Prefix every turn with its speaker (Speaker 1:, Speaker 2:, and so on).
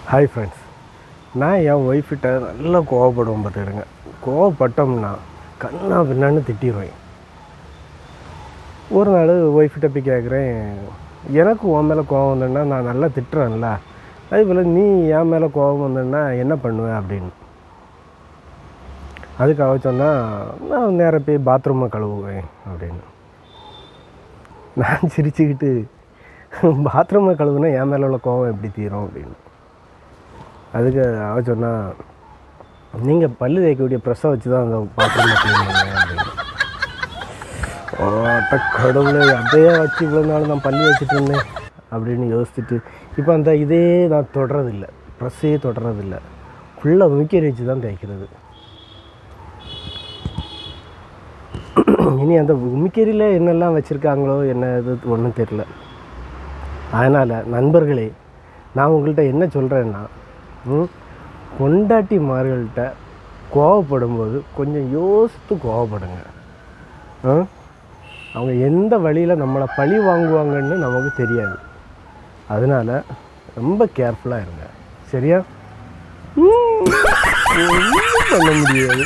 Speaker 1: Hi friends, நான் என் ஒய்ஃப்கிட்ட நல்லா கோவப்படுவோம் பார்த்துக்கிடுங்க. கோவப்பட்டோம்னா கண்ணா பின்னான்னு திட்டிடுவேன். ஒரு நாள் ஒய்ஃப்கிட்ட போய் கேட்குறேன், எனக்கு உன் மேலே கோவம் வந்தேன்னா நான் நல்லா திட்டுறேன்ல, அதே போல் நீ என் மேலே கோவம் வந்தேன்னா என்ன பண்ணுவேன் அப்படின்னு. அதுக்கு அவ சொன்னால், நான் நேராக போய் பாத்ரூமை கழுவுவேன் அப்படின்னு. நான் சிரிச்சுக்கிட்டு, பாத்ரூமை கழுவுனா என் மேலே உள்ள கோவம் எப்படி தீரும் அப்படின்னு. அதுக்கு அவ சொன்னால், நீங்கள் பல்லு தேய்க்கக்கூடிய ப்ரெஷ்ஷை வச்சு தான் அந்த பாத்ரூமை க்ளீன் பண்ணுவேன் அப்படின்னு. கடவுளை அதையே வச்சு இவ்வளோ நாள் நான் பல்லு வச்சுட்டு இருந்தேன் அப்படின்னு யோசிச்சுட்டு, இப்போ அந்த இதே நான் தொடரதில்லை, ப்ரெஷ்ஷையே தொடரதில்லை, ஃபுல்லாக உமிக்கறி வச்சு தான் தேய்க்கிறது. இனி அந்த உமிக்கறியில் என்னெல்லாம் வச்சுருக்காங்களோ என்ன இது ஒன்றும் தெரியல. அதனால் நண்பர்களே, நான் உங்கள்கிட்ட என்ன சொல்கிறேன்னா, பொண்டாட்டிமார்கள்ட்ட கோவப்படும்போது கொஞ்சம் யோசித்து கோவப்படுங்க. அவங்க எந்த வழியில் நம்மளை பழி வாங்குவாங்கன்னு நமக்கு தெரியாது. அதனால் ரொம்ப கேர்ஃபுல்லாக இருங்க, சரியா? ஒன்றும் பண்ண முடியாது.